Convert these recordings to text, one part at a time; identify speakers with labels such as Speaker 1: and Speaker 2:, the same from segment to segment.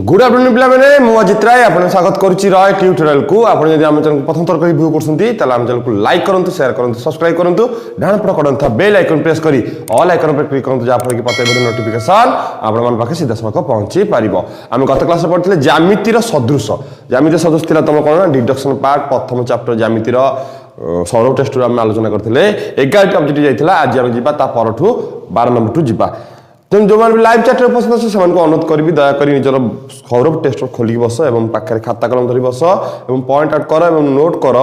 Speaker 1: good afternoon पिला मैंने मु अजित राय आपन स्वागत करूची रॉय ट्यूटोरियल को आपन यदि हम चैनल को प्रथम थर रिव्यू करसंती तले हम चैनल को लाइक करंतु शेयर करंतु सब्सक्राइब करंतु डाण पड़ करंतु बेल आइकन प्रेस करी ऑल आइकन पर क्लिक करंतु जा फल की पते वीडियो नोटिफिकेशन आपन मन पाखे सीधा सलख पहुंची परिबो हम गत क्लास में पढ़थिले ज्यामितिर सदृश थिला तम कोन डिडक्शन पार्ट प्रथम चैप्टर ज्यामितिर सौरभ टेस्ट हम आलोचना करथिले 11 ऑब्जेक्ट जाइथिला आज हम जिबा ता परठू 12 नंबर टू जिबा तेणु जो मैंने लाइव चैट पसंद अच्छे से अनुरोध करी दयाकोरी निजर सौरभ टेस्ट खोलिक बस और पाखे खाता कलम धरी बस और पॉइंट आउट कर और नोट कर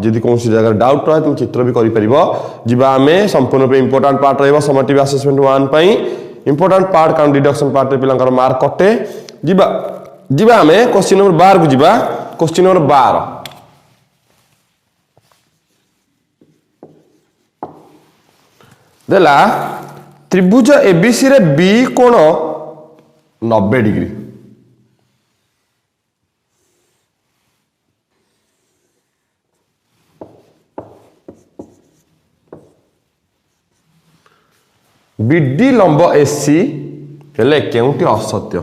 Speaker 1: जदि कौन जगह डाउट रहे तुम चित्र भी कर आम संपूर्ण इंपोर्टाट पार्ट रमटिव आसेसमेंट 1 इंपोर्टाट पार्ट कारण डिडक्शन पार्ट पिला मार्क कटे जीवा आम क्वेश्चन नंबर 12 को जीवा क्वेश्चन नंबर 12 देला त्रिभुज एबीसी रे बी कोण 90 डिग्री बीडी लंब एसी हेले केउटी असत्य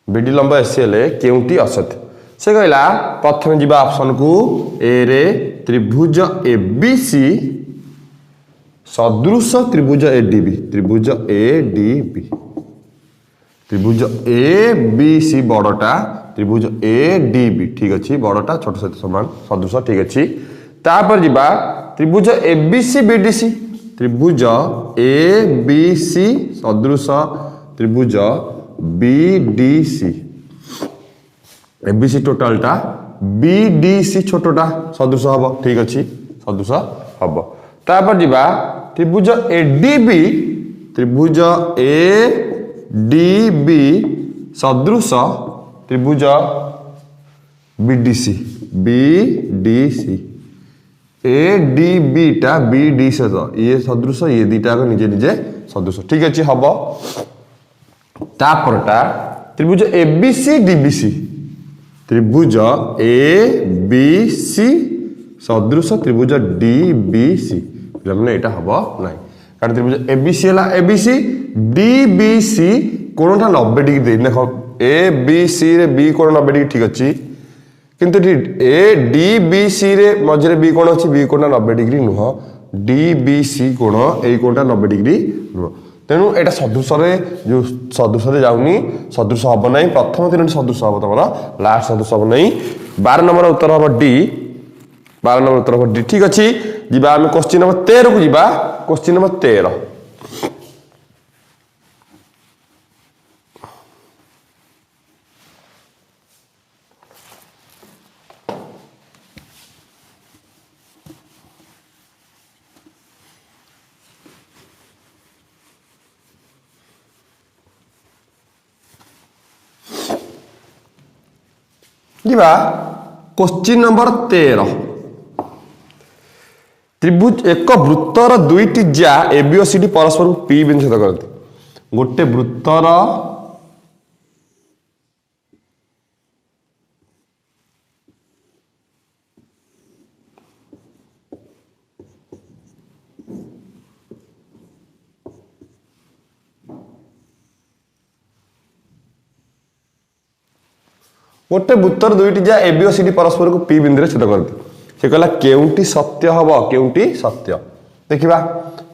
Speaker 1: बीडी लंब एसी हेले केउटी असत्य से कहला प्रथम जीवा ऑप्शन को ए रे त्रिभुज एबीसी सदृश त्रिभुज एडीबी त्रिभुज एबीसी बड़टा त्रिभुज एडीबी ठीक अच्छी बड़टा छोट सहित समान सदृश ठीक अच्छी तापर जीवा त्रिभुज एबीसी बीडीसी त्रिभुज एबीसी सदृश त्रिभुज बीडीसी एबीसी टोटालटा बीडीसी छोटोटा सदृश हम ठीक अच्छी सदृश हम तापर जीवा त्रिभुज एडीबी सदृश त्रिभुज बीडीसी एडीबी टा बीडी से ये सदृश ये दीटा निजे निजे सदृश ठीक अच्छे हम तापरटा त्रिभुज एबीसी डीबीसी त्रिभुज एबीसी सदृश त्रिभुज डीबीसी मैंने यहाँ हम ना कारण त्रिभुज एबीसी है एबीसी डीबीसी कोणटा 90 डिग्री देख एबीसी रे बी कोण 90 डिग्री ठीक अच्छी किंतु ए डीबीसी रे मझे बी कोण अच्छी बी कोण 90 डिग्री नुह डीबीसी कोण ए कोणटा 90 डिग्री नुह तेणु यहाँ सदृश जो सदृश जाऊनी सदृश हम ना प्रथम 3 सदृश हम तुम लास्ट सदृश हम नहीं 12 नंबर उत्तर हम डी 12 नंबर उत्तर हम डी ठीक अच्छे जीवा आम क्वेश्चन नंबर 13 को जीवा क्वेश्चन नंबर 13 जीवा क्वेश्चन नंबर 13 त्रिभुज एक वृत्तर दुईटी ज्या एबी और सीडी परस्पर को पी बिंदु छेद करते गोटे वृत्तर गोटे वृत्तर दुईटी जा एबी और सीडी परस्पर को पी बिंदु छेद करते से कहला केउंटी सत्य हब केउंटी सत्य देखिबा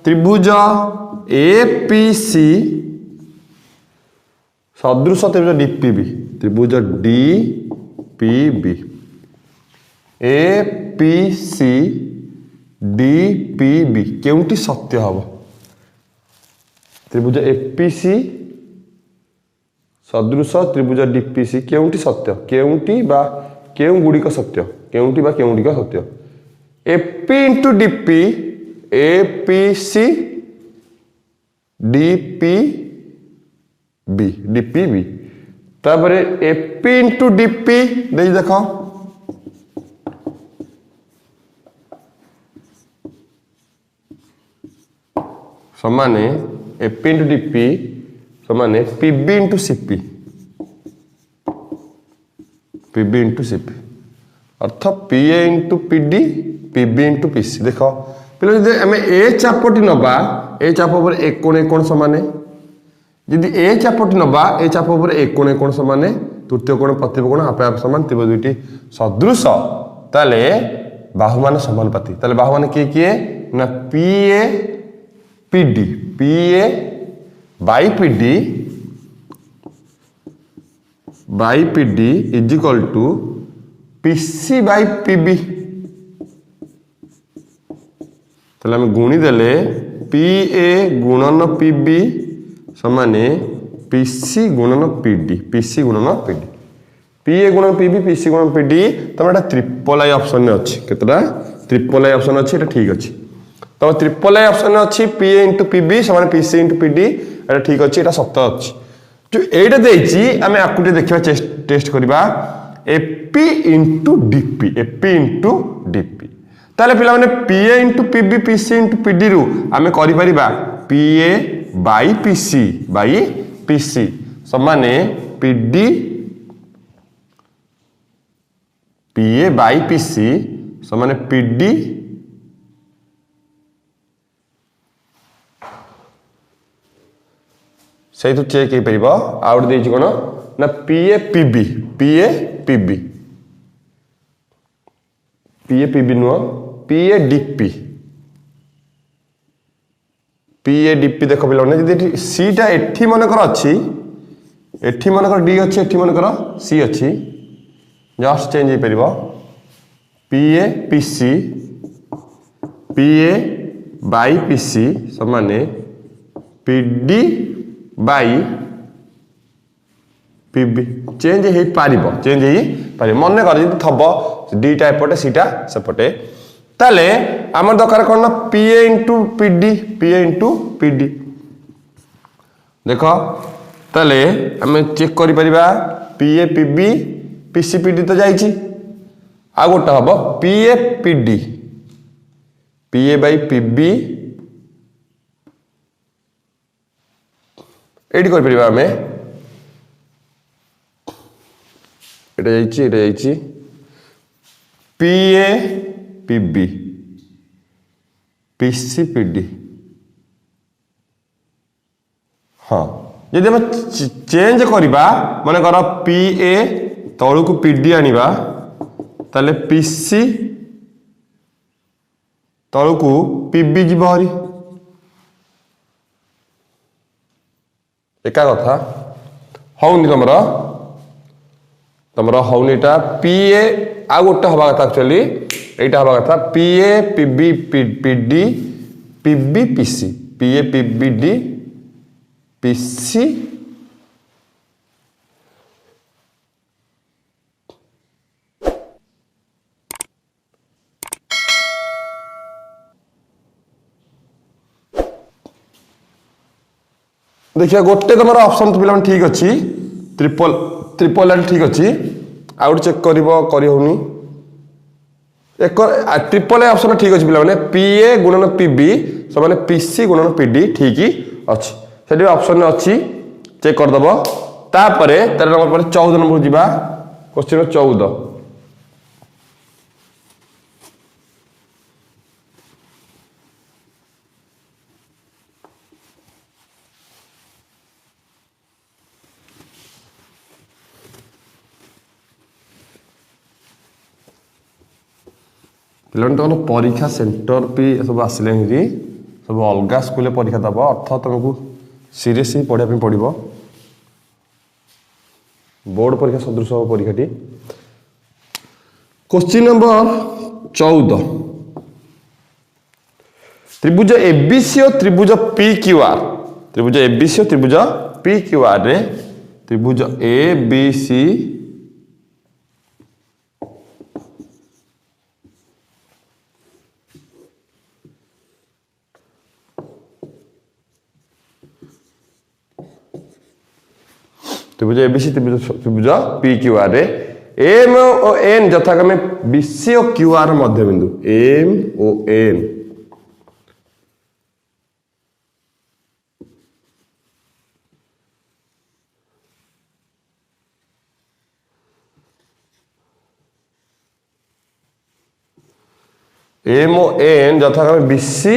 Speaker 1: त्रिभुज एपीसी सदृश त्रिभुज डीपीबी त्रिभुज डीपीबी एपीसी डीपीबी केउंटी सत्य हब त्रिभुज एपीसी सदृश त्रिभुज डीपीसी केउंटी सत्य केउंटी बा केउ गुड़िक सत्य केउंटी बा केउंटिक सत्य AP into DP APC DPB DPB तापरे एपी इंटू डीपी देख देख समान एपी इंटू डीपी समान पीबी इंटू सीपी अर्थ PA into PD PB into PC देख पे जब आम ए चापटी नवा ए चाप पर एक कोण सामान जदि ए चापटी नवा ए चाप पर एक कोण सामान तृतीय कोण प्रतिब कोण आपे आप सामान तेज दुईटी सदृश ताले बाहु मान समानुपाती ताले बाहु मान किए किए ना P A by P D is equal to PC by PB ताले हम गुणी देले पी ए गुणन पीबी समाने पीसी गुणन पीडी पीसी गुणन पीडी पी ए गुणन पीबी पीसी गुणन पीडी तम एटा ट्रिपल आई ऑप्शन अच्छी केतटा ट्रिपल आई ऑप्शन अच्छी एटा ठीक अच्छी तो ट्रिपल आई ऑप्शन अच्छी पी ए इंटू पीबी समाने पीसी इंटू पीडी एटा ठीक अच्छी एटा सत्य अच्छी जो एटा देछि आमे आकुटे देखिबा टेस्ट करबा एपी इंटू डीपी ताले पिला माने PA into PB PC into PD रु आमे करि परिबा पीए बाई पीसी समाने पीडी पीए बाई पीसी समाने पीडी से तो चेक हो पार आउट दे कौन ना पीए पीबी नुह पीए डीपी देख पे जी सीटा एठी मनकर अच्छी एठी मनकर डी अच्छी एठी मनकर सी अच्छी जस्ट चेंज हो पार पीए बाई पीसी समाने पीडी बाई पीबी चेंज हो पार मन कर थब डीटा एपटे सीटा सेपटे ताले आम दरकार कौन ना पीए इंटू पीडी देख ताले आम चेक कर पीए पीबी पीसी पीडी तो जाइए आ गोटे हम PA PD PA by PB एटी कर परिबा हमें एटा जाइए पीए पीबी पीसी पीडी हाँ जदि हम चेंज करवा मन कर पीए तलू को पीडी आनिबा ताले पीसी तलू को पीबी जीव हरी एका कथा हौनी तुमर हौनी एटा पीए आ गोटे हवा कथा एक्चुअली एटा हवा कथा पीए पीबी पीडी पीबी पीसी पीए पीबीडी पीसी देखिए गोटे तुम ऑप्शन तो पिला ठीक अच्छी ट्रिपल एल ठीक अच्छी आउट चेक करनी एक ट्रिपल ए ऑप्शन ठीक अच्छे पे पीए गुणन पीबी समाने पीसी गुणन पीडी ठीक अच्छी से ऑप्शन अच्छी चेक करदेव तापर 13 नंबर पर 14 नंबर जावा क्वेश्चन 14 पे परीक्षा सेंटर भी सब आसिले सब अलग स्कूल परीक्षा दब अर्थ तुमको सीरीयस ही पढ़ाई पड़ो बोर्ड परीक्षा सदृश हम परीक्षा क्वेश्चन नंबर 14 त्रिभुज एबीसी और त्रिभुज पी क्यू आर त्रिभुज एबीसी और त्रिभुज पी क्यू आर रे त्रिभुज ए बी सी त्रिभुज एबीसी त्रिभुज पी क्यू आर रे एम और एन यथाक्रमे बीसी और क्यू आर मध्य बिंदु एम और एन एम ओ एन यथाक्रमे बीसी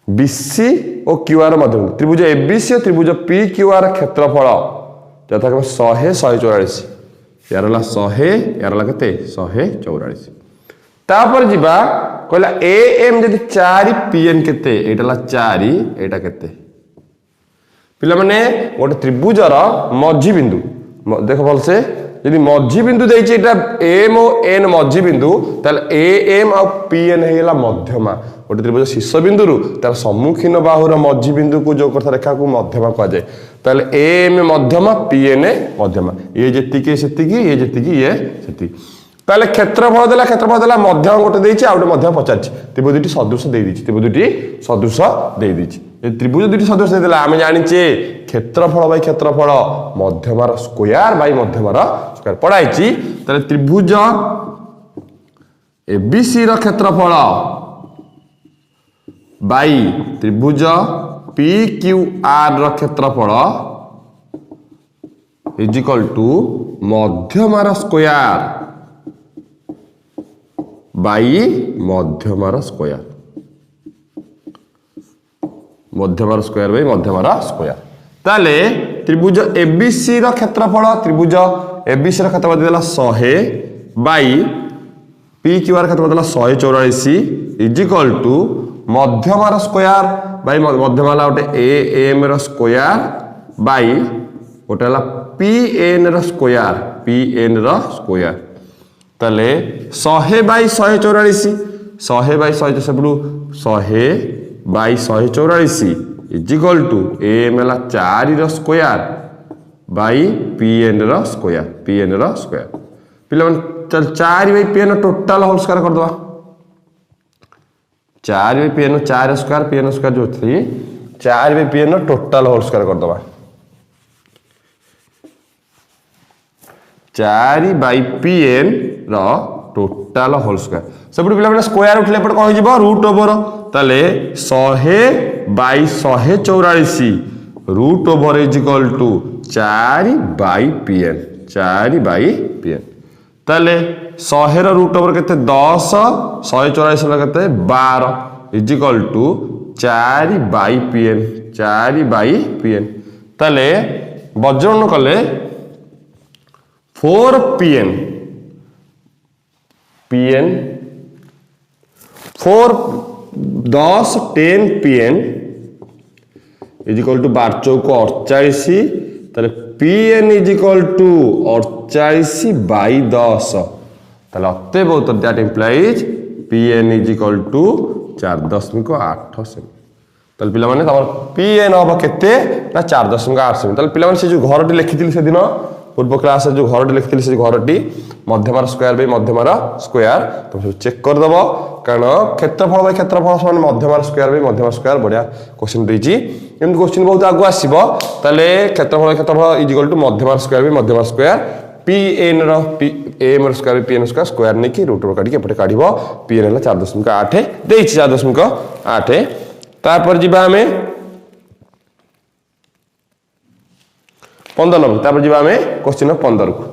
Speaker 1: बीसी और क्यूआर मध्य त्रिभुज एबीसी और त्रिभुज पी क्यूआर क्षेत्रफल यथाक्रमे 100 144 यार 100 यार केते 144 तापर जीवा कहला ए एम जदि 4 पीएन केते एटा 4 एटा केते पिला माने गोटे त्रिभुजर मझी बिंदु देख भल से यदि मझी बिंदु देछि एटा एम और एन मझी बिंदु ताल ए एम और पीएन हेला मध्यमा गोटे त्रिभुज शीर्ष बिंदु रु तार सम्मुखीन बाहुर मझी बिंदु को जो करता रेखा को मध्यमा कह जाए ताल ए एम मध्यमा पीएन मध्यमा ये जेतिकी सेतिकी ये जेतिकी ये सेतिकी ताले क्षेत्रफल देला मध्यम गोटे देछि आ गोटे मध्यम पचारछि त्रिभुज दुटी सदृश दे दिछि त्रिभुज दुटी सदृश दे दिछि ए त्रिभुज दुटी सदृश देला आमे जानिचे क्षेत्रफल बाय क्षेत्रफल मध्यमार स्क्वायर बाय मध्यमार स्क्वायर पढाइछि ताले त्रिभुज एबीसी रो क्षेत्रफल बाय त्रिभुज पीक्यूआर रो क्षेत्रफल इज इक्वल टू मध्यमार स्क्वायर बाई मध्यमार स्क्वायर बाई मध्यमार स्क्वायर ताले त्रिभुज एबीसी रो क्षेत्रफल त्रिभुज एबीसी रो क्षेत्रफल देला 100 बाई पी क्यूआर क्षेत्रफल देला 144 इज इक्वल टू मध्यमार स्क्वायर बाई मध्यमाला गोटे ए एम रो स्क्वायर बाई गोटे हला पी एन रो स्क्वायर ताले 100 बाई 144 100 बाई 100 सबलु 100 by 144 is equal to M हला 4 रो स्क्वायर बाई पीएन रो स्क्वायर पिला मन चल 4 by PN total whole square कर दवा 4 by PN 4 square PN square जो थी 4 by PN total whole square कर दवा 4 बाई पीएन रो टोटल होल स्क्वायर सब पिला माने स्क्वायर उठले पड़ कहि जिवो रूट ओवर ताले 100 by 144 root over is equal to 4 by PN ताले 100 रो रूट ओवर केते 10 144 रो केते 12 is equal to 4 by PN ताले वज्रगणन कले 4 PN 4 10 10 PN is equal to 12 चौक 48 ताले PN is equal to 48 by 10 ताले अतएव उत्तर that implies PN is equal to 4.8 सेमी ताले पिला माने तमर पीएन अब केते ना 4.8 सेमी ताले पिला माने से जो घरटी लिखिथिली से दिन पूर्व क्लास जो घरटी लिखिथिली से घरटी मध्यमार स्क्वायर बाय मध्यमार स्क्वायर तुम सब चेक कर दबो कारण क्षेत्रफल बाय क्षेत्रफल समान मध्यमार स्क्वायर बाय मध्यमार स्क्वायर बढ़िया क्वेश्चन देछि एम क्वेश्चन बहुत आगु आसीबो ताले क्षेत्रफल इज इक्वल टू मध्यमार स्क्वायर बाय मध्यमार स्क्वायर पीएन रो एम रो स्क्वायर पीएन स्क्वायर ने की रूट काटी एपटे काढिबो पीएन हला 4.8 देछि 4.8 तापर जिबा हमें 15 नंबर तापर जिबा हमें क्वेश्चन 15 को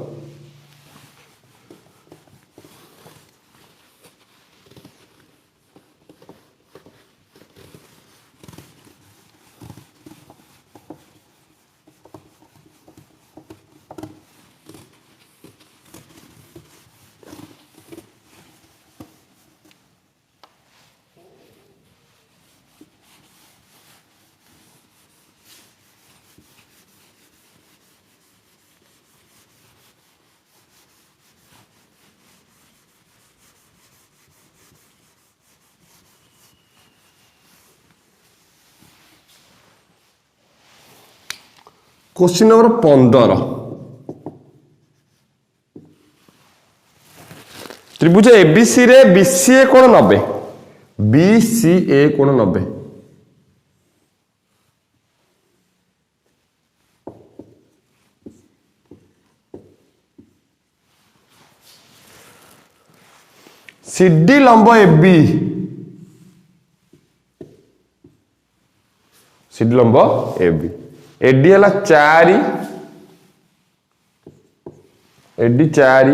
Speaker 1: क्वेश्चन नंबर 15 त्रिभुज एबीसी रे बीसीए कोण 90 बीसीए कोण 90 सीडी लंब एबी सीडी लंब एबी एडी हला 4 एडी 4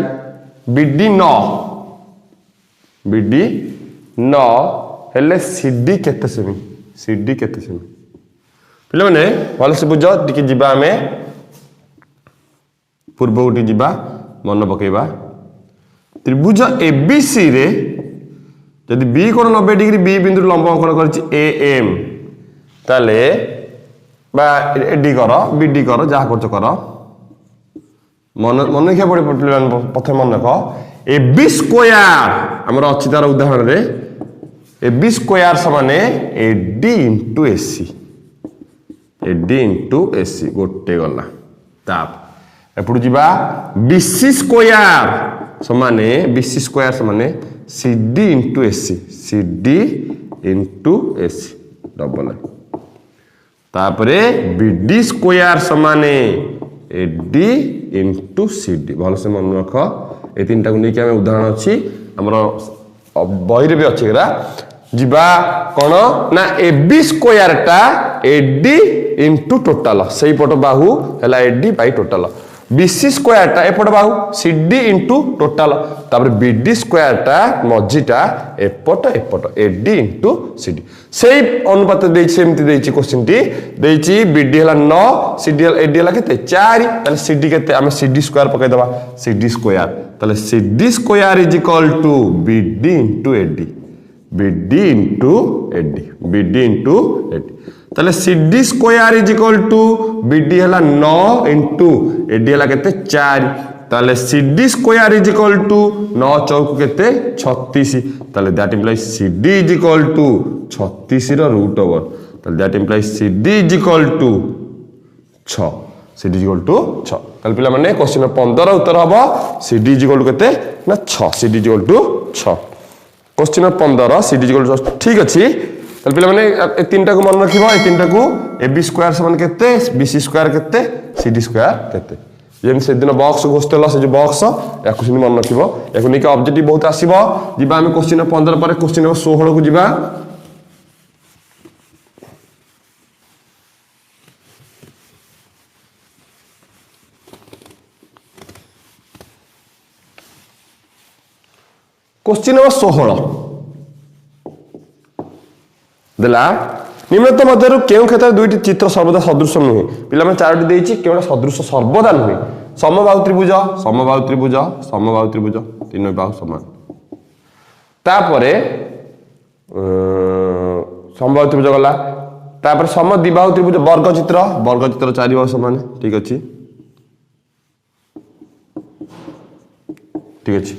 Speaker 1: बीडी 9 बीडी 9 हेले सीडी केते सेमी सीडी केते सेमी पिले माने भल से बुझ टिके जिबा हमें पूर्व उठी जिबा मन पकेबा त्रिभुज एबीसी रे जदि बी कोण 90 डिग्री बी बिंदु लंब अंकन करछि ए एम ताले बा एडी कर बीडी कर जहा करछ कर मन मन क्या पड़े प्रथम मन रख ए बी स्क्वायर हमर अछि तार उदाहरण रे ए बी स्क्वायर समाने ए डी इनटू एसी गोटे गला ताप एपडू जिबा बीसी स्क्वायर समाने सीडी इनटू एसी डबल तापरे बीडी स्क्वायर समाने एडी इनटू सीडी भल से मन रख ए तीनटा को लेके हमें उदाहरण अछि हमरो बही रे भी अछि गरा जिबा कोन ना एबी स्क्वायर टा एडी इनटू टोटल सही पट बाहु हला AD by total BC square टा एपट बाहु सीडी इनटू टोटल तापर बीडी स्क्वायर टा मझीटा एपट एडी इनटू सीडी सेही अनुपात देछि सेमति देछि क्वेश्चन टी देछि बीडी हला 9 सीडी एडी हला केते 4 ताले सीडी केते हम सीडी स्क्वायर पकै दबा सीडी स्क्वायर ताले CD square is equal to BD into AD ताले CD square is equal to BD हला 9 इनटू एडी हला केते 4 ताले CD square is equal to 9 चौक केते 36 ताले that implies CD is equal to 36 रो रूट ओवर ताले that implies CD is equal to 6 CD is equal to 6 ताले पिला माने क्वेश्चन 15 उत्तर हबो सीडी इज इक्वल टू केते ना 6 CD is equal to 6 question 15 CD is equal to ठीक अछि ताले पिला माने ए तीनटा को मन रखिबो ए तीनटा को एबी स्क्वायर समान केते बीसी स्क्वायर केते सीडी स्क्वायर केते जेम से दिन बॉक्स घोषतेला से जो बॉक्स याकु सिनी मन रखिबो याकु निके ऑब्जेक्टिव बहुत आसीबो जिबा हम क्वेश्चन 15 पर क्वेश्चन 16 को जिबा क्वेश्चन 16 देला निम्नलिखित मध्यरु केउ क्षेत्र दुईटी चित्र सर्वदा सदृश नुहे पिला में चारोटी देछि केवल सदृश सर्वदा नुहे समबाहु त्रिभुज तीन बाहु समान तापरे समबाहु त्रिभुज गला तापर समद्विबाहु त्रिभुज वर्ग चित्र चारि बाहु समान ठीक अछि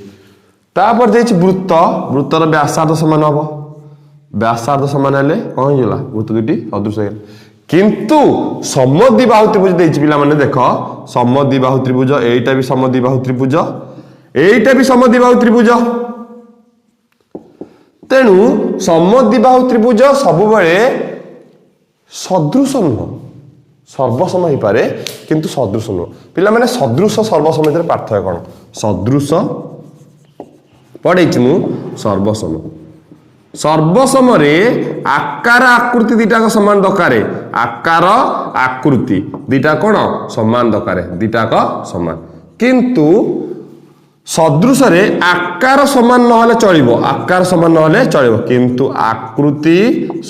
Speaker 1: तापर देछि वृत्तर व्यासार्ध समान हबो व्यासार्ध समान हेले कौन होला वृत्त दुटी सदृश हेले किंतु समद्विबाहु त्रिभुज देछि पिला माने देखो समद्विबाहु त्रिभुज एटा भी समद्विबाहु त्रिभुज तेनु समद्विबाहु त्रिभुज सब बेले सदृश नुह सर्वसम हो पारे किंतु सदृश नुह पिला माने सदृश सर्वसम भितर पार्थक्य कोन सदृश पढैछि मु सर्वसम रे आकार आकृति दीटा को समान दकारे आकार आकृति दीटा कोन समान दकारे दीटा को समान किंतु सदृश रे आकार समान न होले चलिबो किंतु आकृति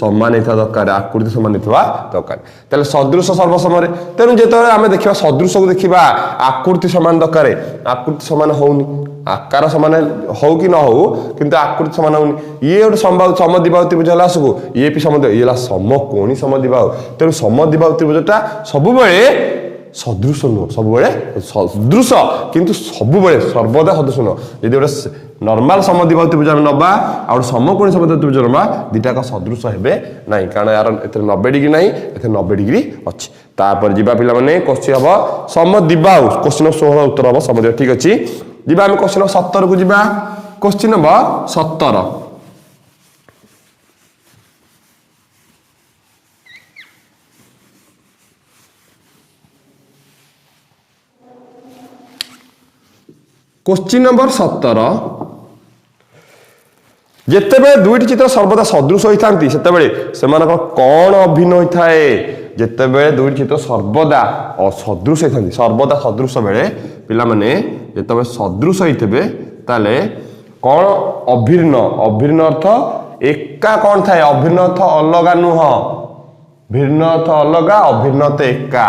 Speaker 1: समान हेता दरकार तले सदृश सर्वसम रे तेनु जेतरे आमे देखिबा सदृश को देखिबा आकृति समान दरकार आकृति समान होउनी आकार समान हो कि न हो किंतु आकृति समान होउनी ये गोटे समद्विबाहु त्रिभुज हला सबु ये भी समद्विबाहु येला समकोणी समद्विबाहु तेनु समद्विबाहु त्रिभुजटा सब बेले सदृश नुह सब बेले सदृश किंतु सब बेले सर्वदा सदृश नुह यदि गोटे नॉर्मल समद्विबाहु त्रिभुज हम नबा और समकोणी समद्विबाहु त्रिभुज नबा दिटा का सदृश हेबे नाही कारण यार एते 90 डिग्री नाही एते 90 डिग्री अछि तापर जिबा पिला माने क्वेश्चन हबो समद्विबाहु क्वेश्चन 16 उत्तर हबो समद्विबाहु ठीक अछि जिबा हम क्वेश्चन 17 को जिबा क्वेश्चन हबो 17 क्वेश्चन नंबर 17 जेतेबे दुईटी चित्र सर्वदा सदृश होइथांती सेतेबेले सेमानक कोन अभिन्न होइथाए जेतेबेले दुईटी चित्र सर्वदा असदृश होइथांती सर्वदा सदृश बेले पिला माने जेतेबे सदृश होइथबे ताले कोन अभिन्न अर्थ एका कौन थाए अभिन्न अर्थ अलगा नुह भिन्न अर्थ अलगा अभिन्न अर्थ एका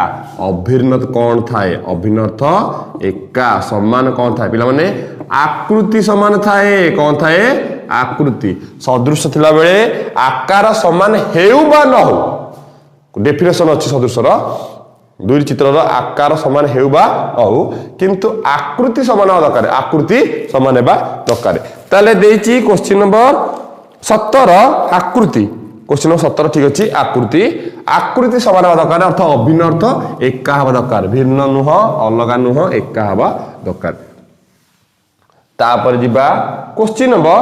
Speaker 1: अभिन्न कौन थाए अभिन्न अर्थ एका समान कौन थाए पिला माने आकृति समान थाए कौन थाए आकृति सदृश थिला बेले आकार समान हेउ बा न हो डेफिनेशन अछि सदृशर दुई चित्रर आकार समान हेउ बा हो किंतु आकृति समान दरकार आकृति समान हेबा दरकार ताले देछि क्वेश्चन नंबर 17 आकृति क्वेश्चन नंबर 17 ठीक अछि आकृति आकृति समान हेबा दरकार अर्थ अभिन्न अर्थ एका हेबा दरकार भिन्न नुह अलगा नुह एका हेबा दरकार तापर जिबा क्वेश्चन नंबर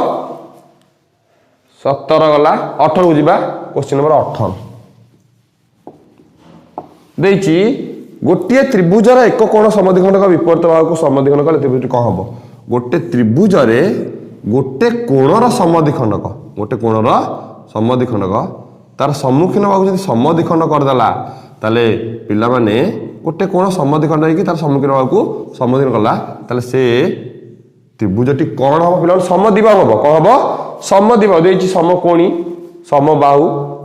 Speaker 1: 17 गला 18 को जिबा क्वेश्चन नंबर 18 देछि गोटे त्रिभुजर एक कोण समद्विखंड का विपरीत भाग को समद्विखंड कले त्रिभुज कौन हबो गोटे त्रिभुज रे गोटे कोणर समद्विखंडक गोटे कोणर समद्विखंडक तार सम्मुखीन भाग जदि समद्विखंड कर देला ताले पिला माने गोटे कोण समद्विखंड है कि तार सम्मुखीन भाग को समद्विखंड कला ताले से त्रिभुजटी कौन हबो पिला समद्विबाहु हबो कौन हबो समद्विबाहु देछि समकोणी समबाहु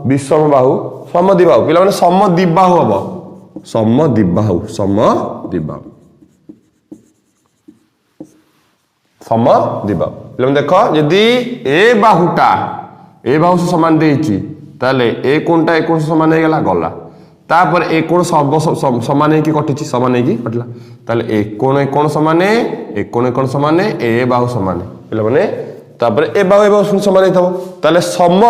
Speaker 1: विषमबाहु समद्विबाहु पिला माने समद्विबाहु हबो समद्विबाहु समद्विबाहु समद्विबाहु पिला माने देखो यदि ए बाहु से समान देछि ताले ए कोणटा ए कोण से समान हे गला गला तापर ए कोण सब समान है कि कटिछि समान है कि कटला ताले ए कोण समान है ए कोण समान है ए बाहु समान है पिला माने तापर ए बाहु समान हे थबो ताले सम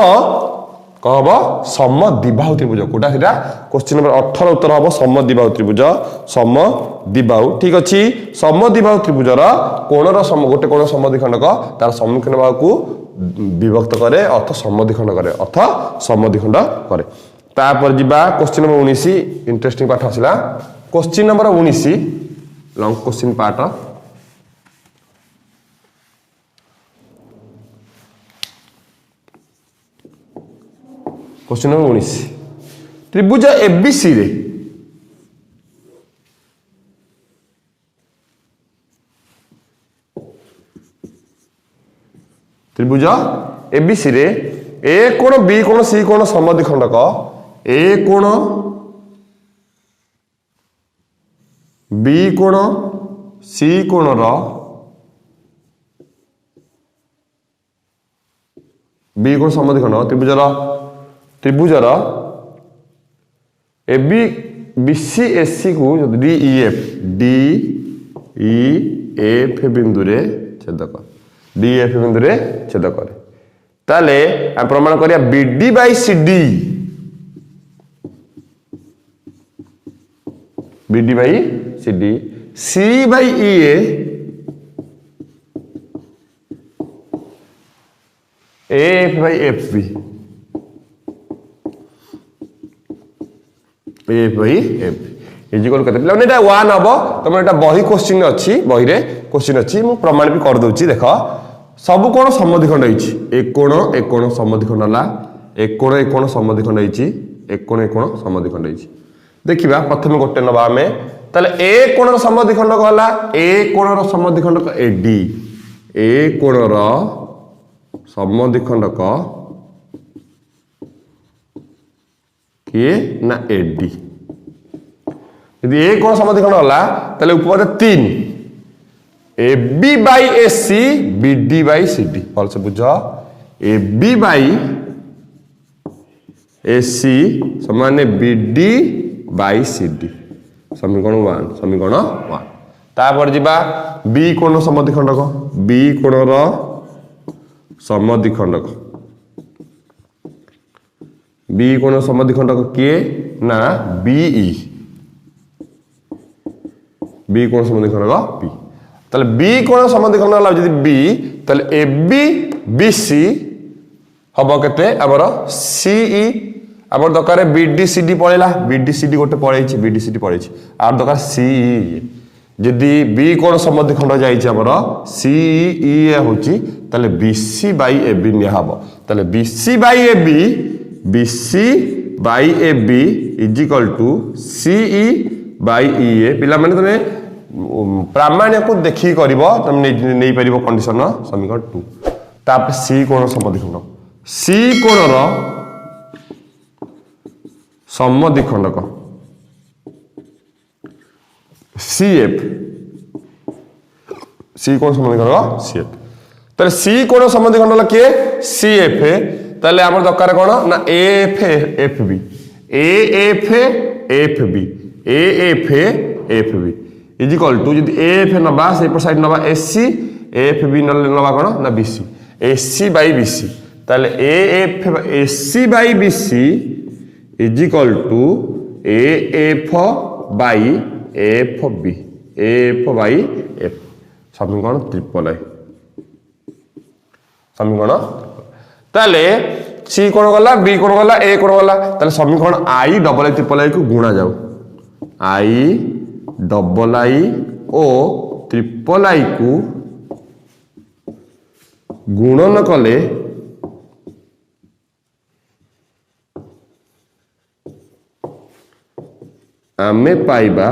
Speaker 1: कहबो समद्विबाहु त्रिभुज कोटा सेटा क्वेश्चन नंबर 18 उत्तर हबो समद्विबाहु त्रिभुज समद्विबाहु ठीक अछि समद्विबाहु त्रिभुजर कोणर गोटे कोण समद्विखंडक तार सम्मुखीन भाग को विभक्त करे अर्थ समद्विखंड करे अर्थ समद्विखंड करे तापर जिबा क्वेश्चन नंबर 19 इंटरेस्टिंग पाठ आसिला question number 19 long question part question number 19 त्रिभुज एबीसी रे त्रिभुज एबीसी रे ए कोण बी कोण सी कोण समद्विखंडक ए कोण बी कोण सी कोणर बी कोण समद्विखंड त्रिभुजर ए बी बीसी एससी को डी ई एफ बिंदु रे छेदक डी एफ बिंदु रे छेदक करे ताले हम प्रमाण करिया BD by CD BD by CD C by EA F by FB F by F इजिकल कते पिला एटा 1 हबो तम एटा बही क्वेश्चन अछि बही रे क्वेश्चन अछि मु प्रमाण भी कर दोछि देखो सब कोण समद्विखंड होइछि एक कोण समद्विखंड हला एक कोण समद्विखंड होइछि एक कोण समद्विखंड होइछि देखिबा प्रथम गोटे नबा में ताले ए कोणर समद्विखंड कहला ए कोणर समद्विखंड एडी ए कोणर समद्विखंड किए ना एडी यदि ए कोण समद्विखंड हला ताले ऊपर 3 A B by A C B D by C D भल से बुझ A B by A C समान B D by C D समीकरण 1 तापर जिबा बी कोण समद्विखंडक बी कोणर समद्विखंडक बी कोण समद्विखंडक किए ना बीई बी कोण समद्विखंडक बी ताले बी कोण समद्विखंड हला जदि बी ताले ए बी बी सी हबो केते हमर सीई हमर दरकार बी डी सी डी पळेला बी डी सी डी गोटे पळेछि बी डी सी डी पळेछि आर दरकार सीई जदि बी कोण समद्विखंड जाइछि हमर सीई होछि ताले बीसी बाय ए बी ने हबो ताले BC by A B BC by A B is equal to CE by E A पिला माने तने प्रामाण्य को देखि करबो तुम नै परिबो कंडीशन समीकरण 2 तापर सी कोण समद्विखंड सी कोणर समद्विखंडक CF सी कोण समद्विखंडक CF ताले सी कोण समद्विखंडक किए CF ताले हमर दरकार कोन ना AF FB AF FB AF FB is equal to जदी AF नबा से साइड नबा SC FB नबा कोन ना BC SC बाय BC ताले AF SC by BC is equal to AF by FB AF by F समीकरण ट्रिपल आई समीकरण ताले सी कोण गला बी कोण गला ए कोण गला ताले समीकरण I double I triple I को गुणा जाऊ I double I O triple I को गुणन कले आमे पाइबा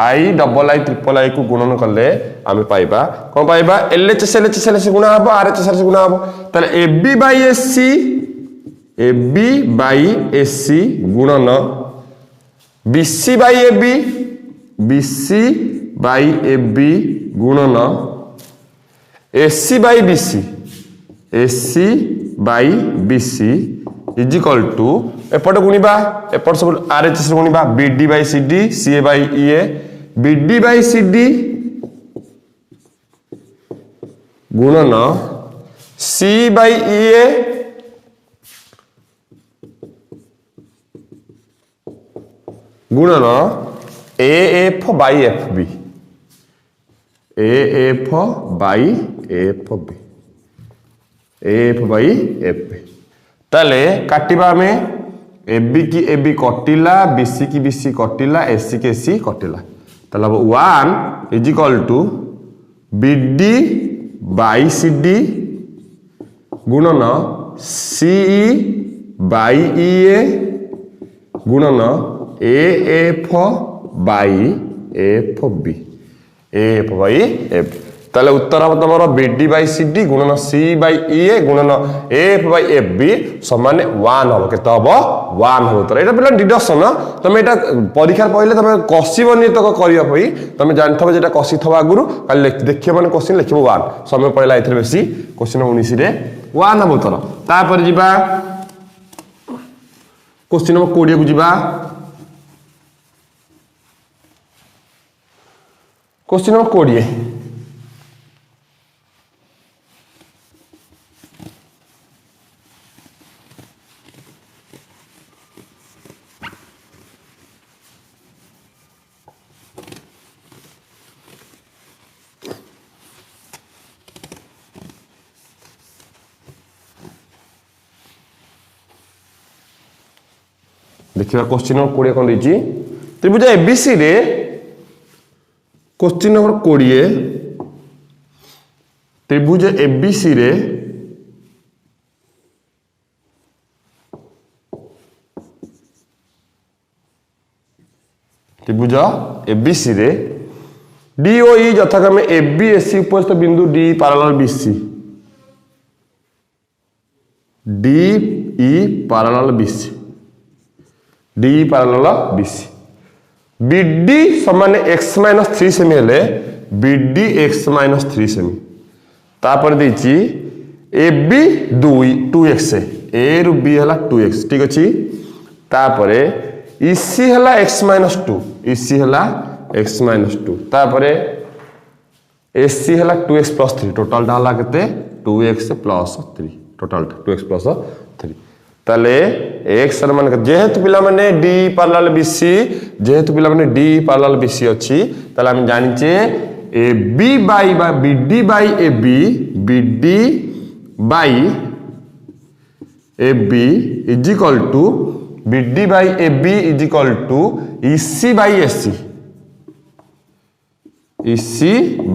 Speaker 1: I double I triple I को गुणन कले आमे पाइबा कौन पाइबा LHS LHS LHS गुणा हबो RHS RHS गुणा हबो ताले AB बाय SC गुणन BC बाय AB गुणन SC by BC is equal to एपट गुणिबा एपट सब RHS गुणिबा BD by CD CA by EA BD by CD गुणन C बाय EA गुणन AF by FB AF by FB ताले काटिबा में AB की AB कटिला BC की BC कटिला SC की SC कटिला ताले 1 is equal to BD by CD गुणन CE बाय EA गुणन AF by FB AF by F ताले उत्तर हम तमरो BD बाय CD गुणन C बाय EA गुणन AF बाय FB समान 1 हो केत हबो 1 हो तो एटा पिला डिडक्शन तमे एटा परीक्षा पहिले तमे कसिबनी तक करिया पई तमे जानथबो जेटा कसी थबा गुरु काल देखियो माने क्वेश्चन लिखिबो 1 समय पड़ेला इथरे बेसी क्वेश्चन 19 रे 1 हबो तर तापर जिबा क्वेश्चन नंबर 20 को जिबा क्वेश्चन नंबर 20 देखिए क्वेश्चन नंबर 20 कौन रही त्रिभुज एबीसी रे क्वेश्चन नंबर 20 त्रिभुज एबीसी रे त्रिभुज एबीसी रे DOE यथाक्रमे AB AC उपस्थित बिंदु D parallel BC DE parallel BC D parallel BC BD समान x - 3 सेमी हेले BD x - 3 सेमी तापर देछि AB 2x A रु B हला 2x ठीक अछि तापर EC हला x - 2 EC हला x - 2 तापर AC हला 2x + 3 टोटल टा हला केते 2x + 3 टोटल 2x + 3 ताले x मान जेहेतु पिला माने D पैरेलल BC जेहेतु पिला माने D पैरेलल BC अछि ताले हम जानि छे AB by BD by AB BD by AB is equal to BD by AB is equal to EC by AC EC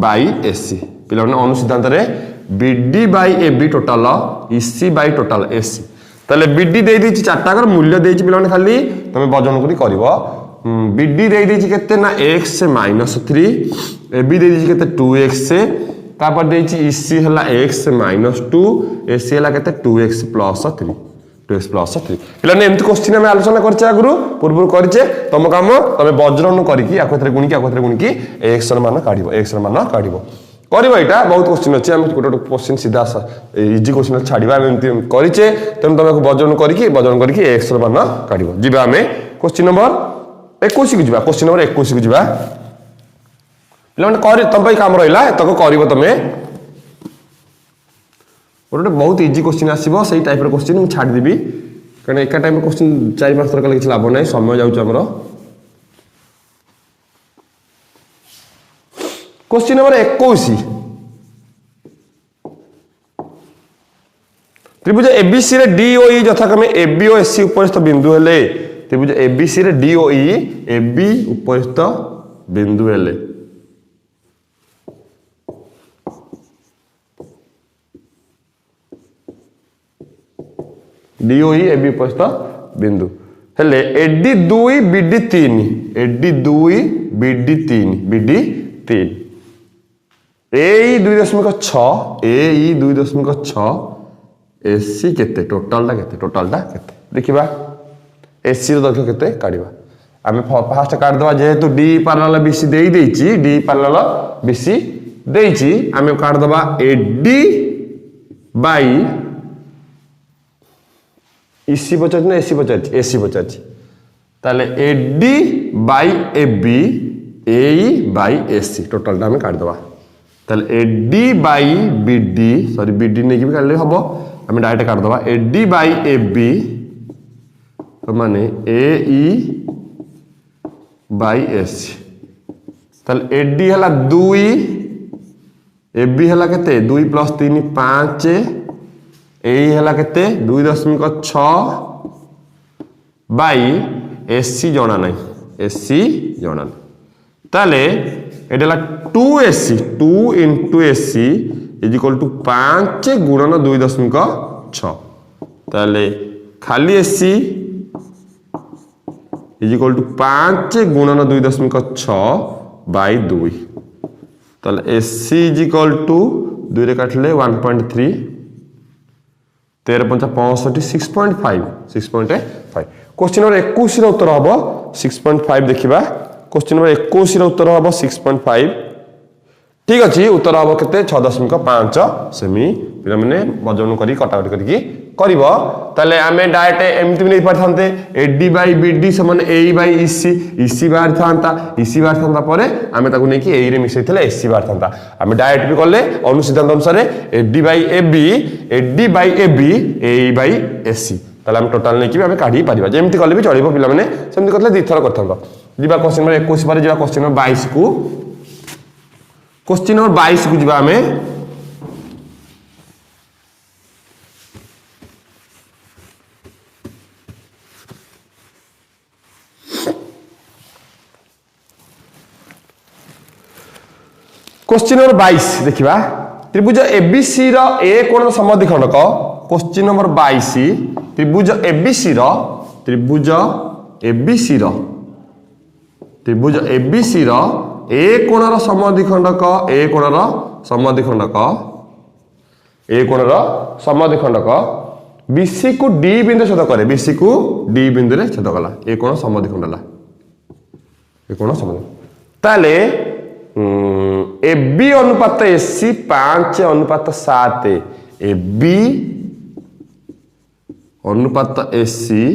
Speaker 1: by AC पिला माने अनुसिद्धांत रे BD by AB total EC by total AC ताले BD दे दी चारटा कर मूल्य दे पिला माने खाली तमे वजन करी करबो BD दे दी केते ना x - 3 AB दे दी केते 2x तापर देछि इसी हला x - 2 एसी हला केते 2x + 3 2x + 3 पिलाने एमती क्वेश्चन हम आलोचना करछे आगुरु पूर्व करछे तम काम तमे वज्रन करिकि आकोथरे गुणिकि x र मान काढिबो x र मान काढिबो करबो एटा बहुत क्वेश्चन अछि हम गोटे क्वेश्चन सीधा इजी क्वेश्चन छाडिबा हम एमती करिछे तम तमे वज्रन करिकि x र मान काढिबो जिबा हमें क्वेश्चन नंबर 21 को जिबा क्वेश्चन नंबर 21 को जिबा पिलाने कर तम पई काम रहिला तको करबो तमे गोटे बहुत इजी क्वेश्चन आसीबो सही टाइप रो क्वेश्चन हम छाड़ देबी कारण एका टाइम क्वेश्चन 4-5 थर कले किछ लाभ नै समय जाउछ हमरो क्वेश्चन नंबर 21 त्रिभुज एबीसी रे डीओई यथाक्रमे एबी और एसी उपरिस्थ बिंदु हेले त्रिभुज एबीसी रे डीओई एबी उपरिस्थ बिंदु हेले डीओई एबी उपरिस्थ बिंदु हेले AD 2 BD 3 AD 2 BD 3 BD 3 AE 2.6 AE 2.6 AC केते टोटल टा केते देखिबा एसी रो दैर्घ्य केते काढिबा आमे फास्ट काढ दवा जेहेतु डी पैरेलल बीसी देई देछि डी पैरेलल बीसी देछि आमे काढ दवा एडी बाई इसी बचाच ना एसी बचाच ताले AD by AB AE by AC total टा हमें काट दवा ताले AD by BD sorry BD ने भी काटले हबो हमें डायरेक्ट काट दवा एडी बाई एबी तो माने एई बाई एसी ताले एडी हला 2 एबी हला केते 2 + 3 5 एई हला केते 2.6 बाई एसी जणा नै एसी जणा ताले एडला 2ac 2 * ac = 5 गुणन 2.6 ताले खाली ac = 5 गुणन 2.6 बाई 2 ताले ac = 2 रे काटले 1.3 13×5 6.5 क्वेश्चन नंबर 21 रो उत्तर हबो 6.5 देखिबा क्वेश्चन नंबर 21 रो उत्तर हबो 6.5 ठीक अछि उत्तर हबो केते 6.5 सेमी पिला माने वजन करी कटाकटी करी करबो ताले आमे डायरेक्ट एमति नै पड़थांते एडी बाई बीडी समान एई बाई ईसी ईसी बाहर थांता ईसी बाहर थांता परे आमे ताकू नै कि एई रे मिक्स हेतले एसी बाहर थांता आमे डायरेक्ट भी करले अनुसिद्धांत अनुसार AD by AB AE by AC ताले हम टोटल नै कि आमे काढी परिबा जेमति करले भी चलिबो पिला माने सेमति करले दी थर करथांतो जिबा क्वेश्चन नंबर 21 पर जिबा क्वेश्चन नंबर 22 को क्वेश्चन नंबर 22 को जिबा हमें क्वेश्चन नंबर 22 देखिबा त्रिभुज एबीसी रो ए कोण समद्विखंडक क्वेश्चन नंबर 22 त्रिभुज एबीसी रो ए कोण रो समद्विखंडक बीसी को डी बिंदु छेद करे बीसी को डी बिंदु रे छेद कला ए कोण समद्विखंडला ए कोण समद्विखंड ताले एबी अनुपात एसी 5:7 एबी अनुपात एसी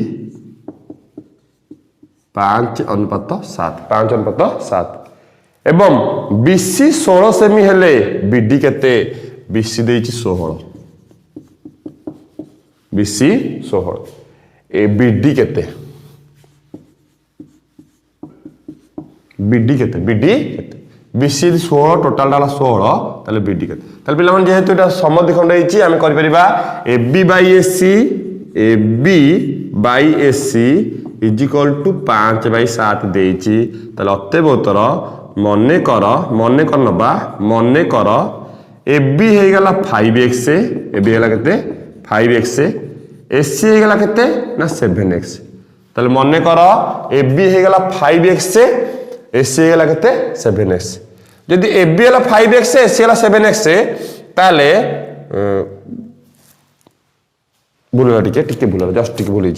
Speaker 1: 5:7 एवं बीसी 16 सेमी हेले बीडी केते बीसी देछि 16 बीसी 16 ए बीडी केते बीसी 16 टोटल डाला 16 ताले बीडी केते ताले पिला मन जेहेतु एटा समद्विखंड हेछि आमे करि परिबा एबी बाई एसी = 5/7 देछि ताले अतएव उत्तर मने कर एबी हे गला 5x एबी हेला केते 5x एसी हे गला केते ना 7x ताले मने कर एबी हे गला 5x एसी हे गला केते 7x जदि AB है 5x AC है 7x ताले भूल टिके भूल जस्ट टिके भूल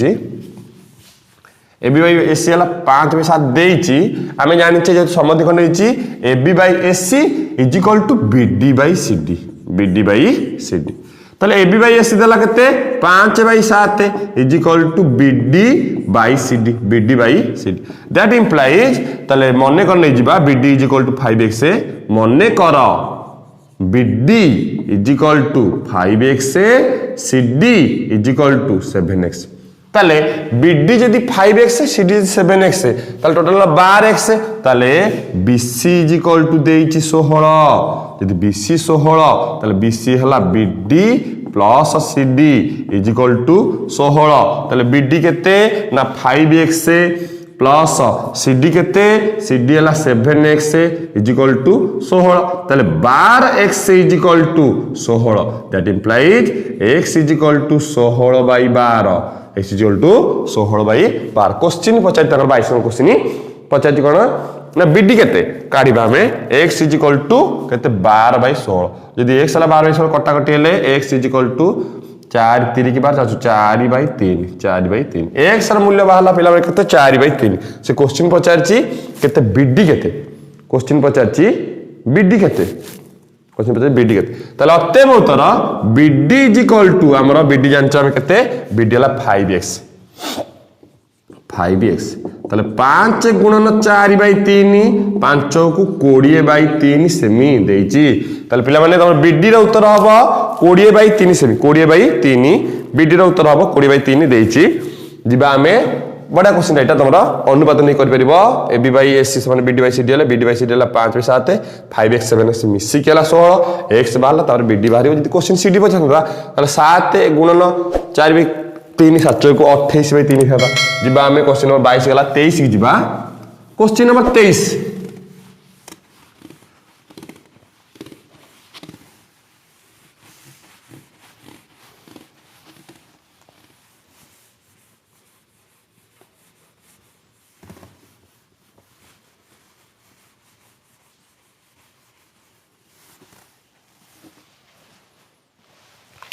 Speaker 1: AB बाई AC है 5 में 7 देइची आमे जानिचे जे समधिखंड हेची AB by AC is equal to BD by CD BD by CD ताले AB बाई AC देला केते 5 by 7 is equal to BD by CD BD by CD that implies ताले मने कर नै जिबा BD is equal to 5x मने कर BD is equal to 5x CD is equal to 7x ताले BD जदि 5x CD 7x ताले टोटल 12x ताले BC इज इक्वल टू देइची 16 जदि BC 16 ताले BC हला BD plus CD is equal to 16 ताले BD केते ना 5x प्लस CD केते CD हला 7x इज इक्वल टू 16 ताले 12x is equal to 16 that implies x is equal to 16 by 12 x is equal to 16 by 12 question पचारि तकर 22 question पचारि कोन ना BD केते काढिबा में x इज इक्वल टू केते 12 by 16 यदि x हला 12 बाई 16 कटा कटी हेले x इज इक्वल टू 4 3 की बार 4 बाई 3 x र मूल्य बाहला पिला में केते 4 बाई 3 से क्वेश्चन पचारची केते BD केते क्वेश्चन पचारची BD केते क्वेश्चन पचार BD केते ताले अत्ते उत्तर BD इज इक्वल टू हमर BD जानचा में केते BD हला 5x ताले 5 गुणन 4 बाई 3 5 को 20 बाई 3 सेमी देइची ताले पिला माने तमर BD रो उत्तर हबो 20 बाई 3 सेमी 20 बाई 3 BD रो उत्तर हबो 20 बाई 3 देइची जिबा हमें बड़ा क्वेश्चन एटा तमरा अनुपात नहीं कर परिबो AB बाई AC समान BD बाई CD हला BD बाई CD हला 5 बाई 7 5x 7x मिसी केला 16 x बाहला तार BD बाहरिबो जदि क्वेश्चन CD पछनरा ताले 7 गुणन 4 बाई 3 7 को 28 बाई 3 हेबा जिबा हमें क्वेश्चन नंबर 22 गला 23 की जिबा क्वेश्चन नंबर 23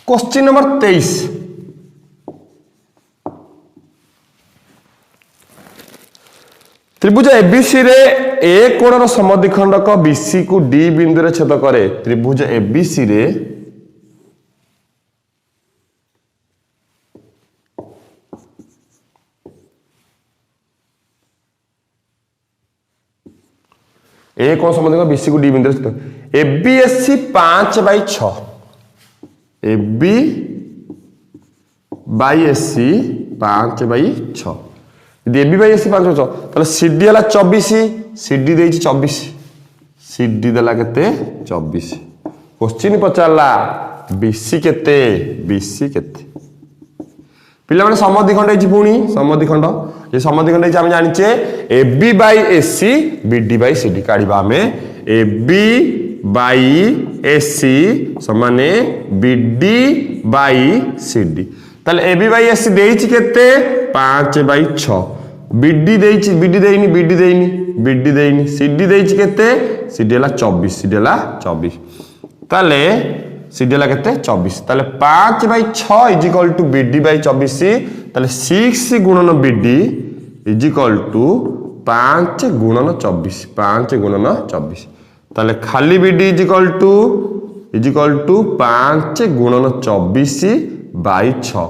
Speaker 1: क्वेश्चन नंबर 23 त्रिभुज ABC रे A कोणर समद्विखंडक BC को D बिंदु रे छेद करे त्रिभुज ABC रे A कोण समद्विखंडक BC को D बिंदु रे छेद ABSC 5 by 6 AB by SC 5 by 6 यदि AB बाई SC 5 बाई 6 ताले CD हला 24 CD देइछि 24 CD देला केते 24 क्वेश्चन पचारला BC केते पिला माने समद्विखंड हेछि पुणी समद्विखंड ये समद्विखंड हेछि हम जानिचे AB by SC BD by CD काढिबा हमें AB बाई SC समाने BD बाई CD ताले AB बाई SC देइछि केते 5 बाई 6 BD देइछि BD देइनि CD देइछि केते CD हला 24 ताले CD हला केते 24 ताले 5 by 6 is equal to BD by 24 ताले 6 गुणन BD इज इक्वल टू 5 गुणन 24 ताले खाली BD इज इक्वल टू 5 गुणन 24 बाई 6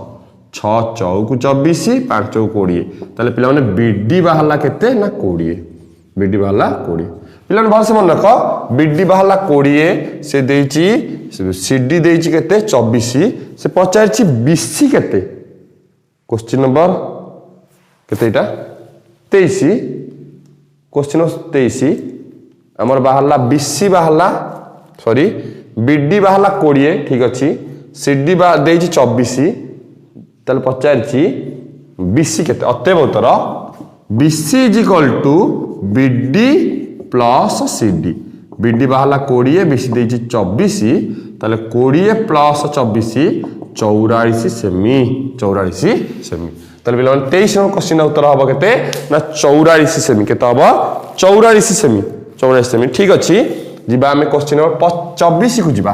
Speaker 1: 6 चौकु 24 5 चौकु 20 ताले पिला माने BD बाहला केते ना 20 BD बाहला 20 पिला भल से मन रख BD बाहला 20 से देइची CD देइची केते 24 से पचारची BC केते क्वेश्चन नंबर केते इटा 23 क्वेश्चन 23 हमर बाहला BC बाहला सॉरी BD बाहला 20 ठीक अछि CD बा देइची 24 ताले पचारची BC केते अतएव उत्तर BC is equal to BD plus CD BD बाहला 20 BC देइची 24 ताले 20 प्लस 24 44 सेमी ताले बिला 23 नो क्वेश्चन उत्तर हबो केते ना 44 सेमी केते हबो 44 सेमी ठीक अछि जीवा आम क्वेश्चन नंबर 24 को जीवा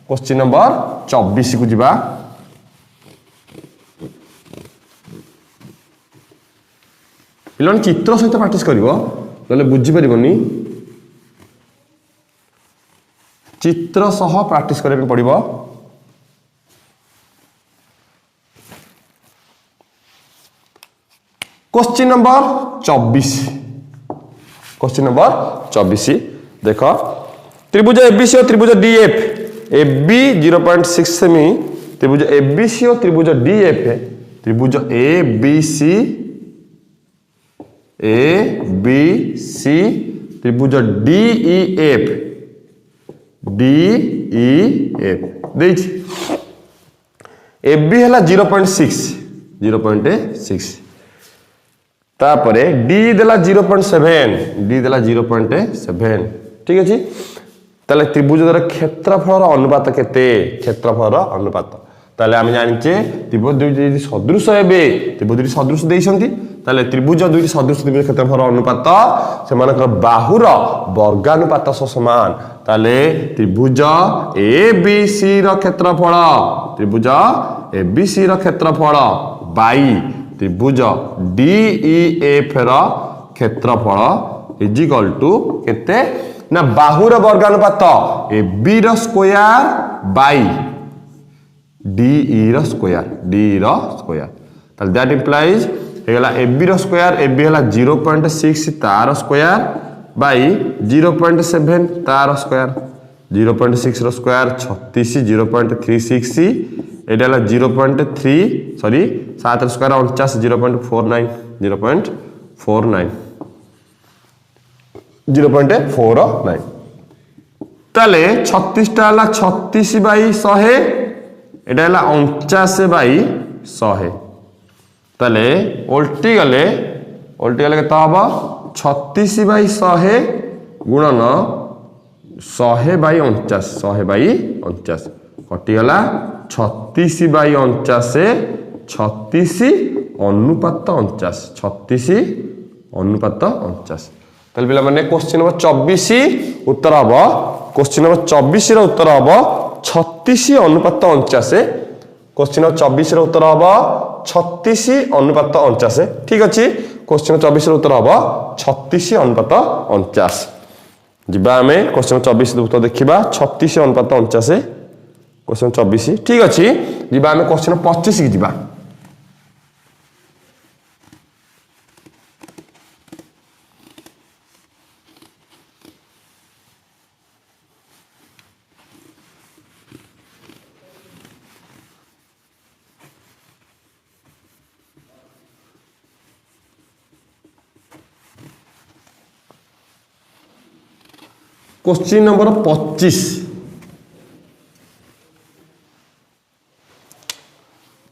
Speaker 1: क्वेश्चन नंबर 24 को जीवा पिलाने चित्र सहित प्रैक्टिस करिवो नले बुझी परिबोनी चित्र सह प्रैक्टिस करबे पड़िबो क्वेश्चन नंबर 24 क्वेश्चन नंबर 24 देखो त्रिभुज एबीसी और त्रिभुज डीएफ एबी 0.6 सेमी त्रिभुज एबीसी और त्रिभुज डीएफ त्रिभुज एबीसी एबीसी त्रिभुज डीईएफ डीईएफ देछि एबी हला 0.6 तापरे डी देला 0.7 डी देला 0.7 ठीक अछि ताले त्रिभुजर क्षेत्रफल अनुपात केते क्षेत्रफल अनुपात ताले हम जानिचे त्रिभुज दुइटी सदृश हेबे त्रिभुज दुइटी सदृश देइसंती ताले त्रिभुज दुइटी सदृश त्रिभुज क्षेत्रफल अनुपात सेमानकर बाहुर वर्गानुपात समान ताले त्रिभुज एबीसी रो क्षेत्रफल त्रिभुज एबीसी रो क्षेत्रफल बाई त्रिभुज डीईएफ रो क्षेत्रफल इज इक्वल टू केते ना बाहुर वर्गानुपात एबी रो स्क्वायर बाई डीई रो स्क्वायर ताले दैट इंप्लाइज हेला एबी रो स्क्वायर एबी हेला 0.6 तार स्क्वायर बाई 0.7 तार स्क्वायर 0.6 रो स्क्वायर 36 0.36 एटा हला 0.3 सॉरी 7 रो स्क्वायर 49 0.49 ताले 36 टा हला 36 बाई 100 एटा हला 49 बाई 100 ताले उल्टी गले केता हबो 36 बाई 100 गुणन 100 बाई 49 कटि गला 36 बाई 49 36 अनुपात 49 ताले पिला माने क्वेश्चन नंबर 24 उत्तर हबो क्वेश्चन नंबर 24 रो उत्तर हबो 36 अनुपात 49 क्वेश्चन नंबर 24 रो उत्तर हबो 36 अनुपात 49 ठीक अछि क्वेश्चन 24 रो उत्तर हबो 36 अनुपात 49 जिबा हमें क्वेश्चन 24 रो उत्तर देखिबा 36 अनुपात 49 क्वेश्चन 24 ठीक अछि जिबा हमें क्वेश्चन 25 की जिबा क्वेश्चन नंबर 25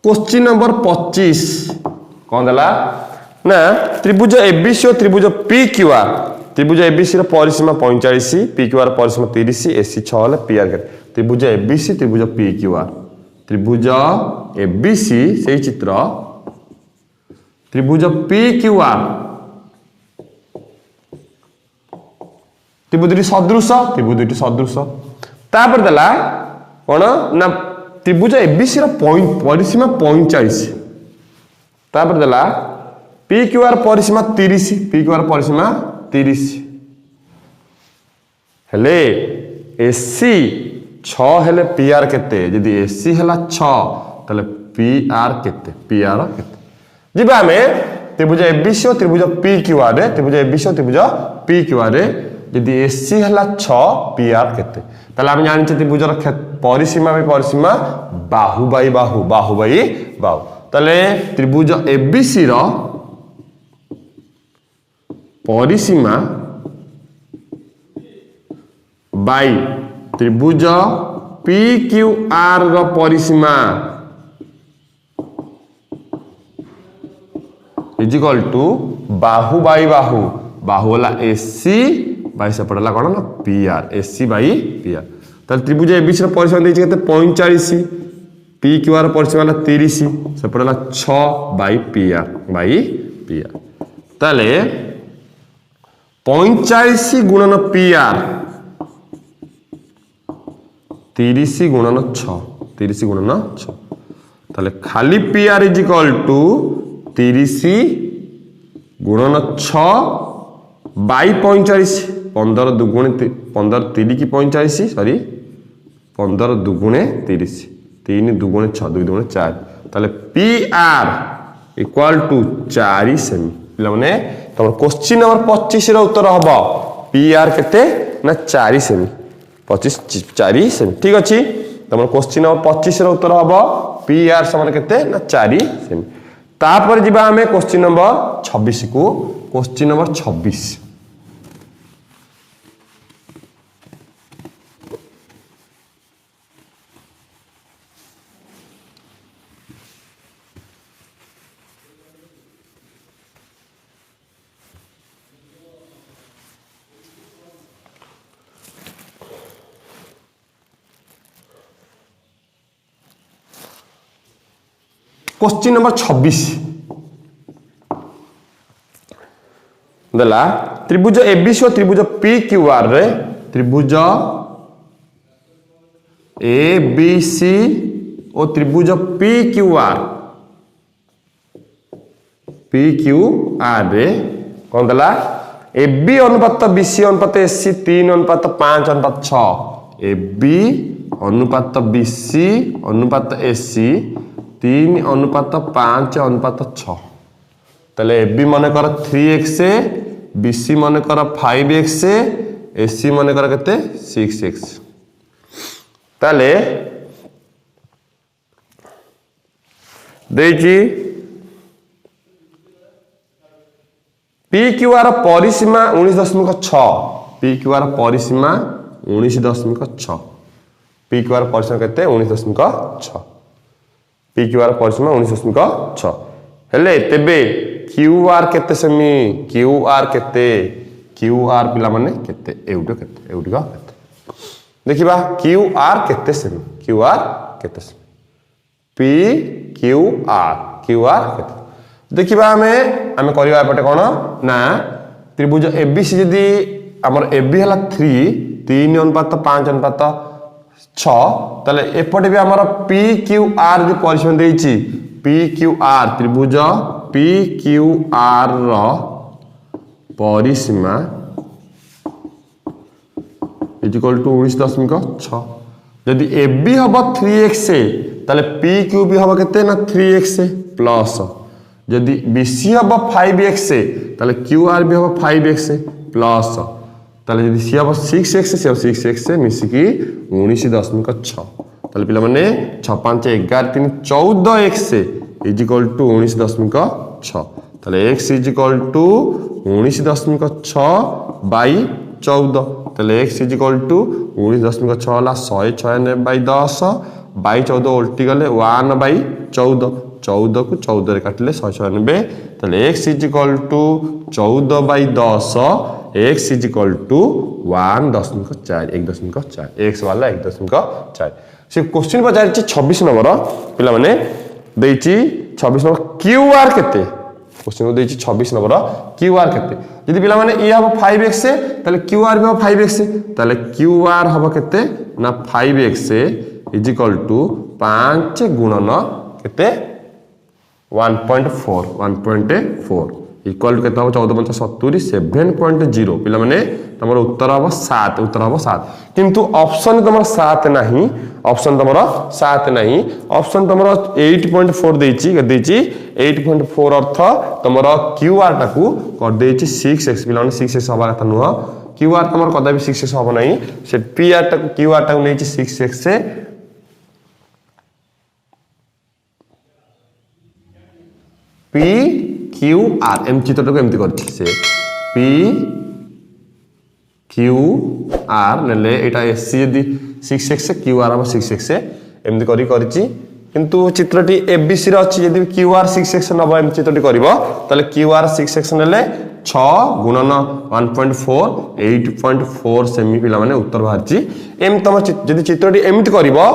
Speaker 1: क्वेश्चन नंबर 25 कौन दला ना त्रिभुज एबीसी और त्रिभुज पीक्यूआर त्रिभुज एबीसी रो परिसीमा 45 पीक्यूआर परिसीमा 30 एसी 6 ले पीआर के त्रिभुज एबीसी त्रिभुज पीक्यूआर त्रिभुज एबीसी सही चित्र त्रिभुज पीक्यूआर त्रिभुज दुइटी सदृश तापर देला कोन ना त्रिभुज एबीसी रो परिसीमा 45 तापर देला पीक्यूआर परिसीमा 30 पीक्यूआर परिसीमा 30 हेले एसी 6 हेले पीआर केते यदि एसी हला 6 तले पीआर केते जिबा हमें त्रिभुज एबीसी और त्रिभुज पीक्यूआर रे त्रिभुज एबीसी और त्रिभुज पीक्यूआर रे यदि एसी हला 6 पीआर केते तले हम जानि छै त्रिभुजर परिसीमा बाहु बाई बाहु तले त्रिभुज एबीसी रो परिसीमा बाई त्रिभुज पीक्यूआर रो परिसीमा is equal to Bahu by बाहु वाला एसी बाई सेपटला कोन ना पीआर एसी बाई पीआर ताल त्रिभुज एबीसी रो परिसीमा देछि केते 45 पीक्यूआर परिसीमा 30 सेपटला 6 बाई पीआर ताले 45 गुणन पीआर 30 गुणन 6 30 गुणन 6 ताले खाली P R is equal to 30 गुणन 6 बाई 45 15 दुगुणे 15 3 की 45 सॉरी 15 दुगुणे 30 3 दुगुणे 6 2 दुगुणे 4 ताले पी आर इक्वल टू 4 सेमी पिला माने तमर क्वेश्चन नंबर 25 रो उत्तर हबो पी आर केते ना 4 सेमी 25 4 सेमी ठीक अछि तमर क्वेश्चन नंबर 25 रो उत्तर हबो पी आर समान केते ना 4 सेमी तापर जिबा हमें क्वेश्चन नंबर 26 को क्वेश्चन नंबर 26 क्वेश्चन नंबर 26 दला त्रिभुज एबीसी और त्रिभुज पीक्यूआर रे त्रिभुज एबीसी और त्रिभुज पीक्यूआर रे कौन दला एबी अनुपात बीसी अनुपात एससी 3 अनुपात 5 अनुपात 6 एबी अनुपात बीसी अनुपात एससी 3 अनुपात 5 अनुपात 6 ताले एबी मन कर 3x बीसी मन कर 5x एससी मन कर केते 6x ताले देजी पीक्यूआर परिसीमा 19.6 पीक्यूआर परिसीमा 19.6 पीक्यूआर परिसीमा केते 19.6 पीक्यूआर परिसीमा 19.6 हेले तेबे क्यूआर केते सेमी क्यूआर पिला माने केते एउडो केते देखिबा क्यूआर केते सेमी क्यूआर केते सेमी पीक्यूआर केते देखिबा हमें करबा एपटे कोन ना त्रिभुज एबीसी जदी हमर एबी हला 3 अनुपात 5 अनुपात 6 ताले एपटे भी हमर पीक्यूआर जो परिसीमा देइची पीक्यूआर त्रिभुज पीक्यूआर रो परिसीमा इज इक्वल टू 19.6 यदि एबी हबो 3x ताले पीक्यू भी हबो केते ना 3x प्लस यदि बीसी हबो 5x ताले क्यूआर भी हबो 5x प्लस ताले यदि सी हबो 6x से 6x मिसी की 19.6 ताले पिला माने 6 5 11 3 14x इज इक्वल टू 19.6 ताले x is equal to 19.6 by 14 ताले x इज इक्वल टू 19.6 हला 196 बाई 10 बाई 14 उल्टी गले 1 बाई 14 14 को 14 रे काटले 196 ताले x is equal to 14 by 10 x is equal to 1.4 1.4 x वाला 1.4 से क्वेश्चन पचार 26 नंबर पिला माने देइची 26 नंबर क्यूआर केते क्वेश्चन देइची 26 नंबर क्यूआर केते यदि पिला माने ए हबो 5x ताले क्यूआर भी हबो 5x ताले क्यूआर हबो केते ना 5x इज इक्वल टू 5 गुणन केते 1.4 इक्वल टू केते हबो 14 70 7.0 पिला माने तमरो उत्तर हबो 7 किंतु ऑप्शन तमरो 7 नाही ऑप्शन तमरो 7 नाही ऑप्शन तमरो 8.4 देइची 8.4 अर्थ तमरो क्यूआर टाकू कर देइची 6x पिला माने 6x हबा कथा नुह क्यूआर तमरो कदा भी 6x हबो नाही से पीआर टाकू क्यूआर टाकू नेइची 6x से पी क्यू आर एम चित्रटा को एमती करछि से पी क्यू आर नेले एटा एससी यदि 6x क्यू आर 6x एमती करी करछि किंतु चित्रटी एबीसी रे अछि यदि क्यू आर 6x नबो एम चित्रटी करबो ताले क्यू आर 6x नेले 6 गुणन 1.4 8.4 सेमी पिला माने उत्तर बाहरछि एम तम यदि चित्रटी एमती करबो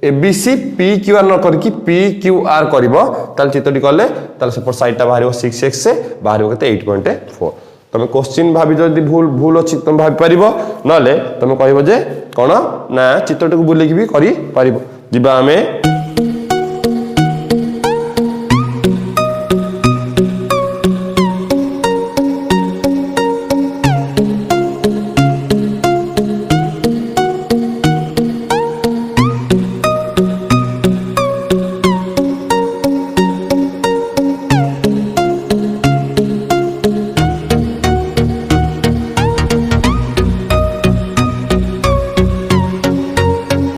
Speaker 1: एबीसी पी क्यू आर न करकी पी क्यू आर करबो ताल चित्रटी करले ताल सेपर साइड ता बाहरिबो 6x से बाहरिबो केते 8.4 तुम क्वेश्चन भाभी जदि भूल भूल अच्छी तुम भाभी पारिबो नले तुम कहबो जे कोन ना चित्रटी को बुलेकी भी करि पारिबो जिबा हमें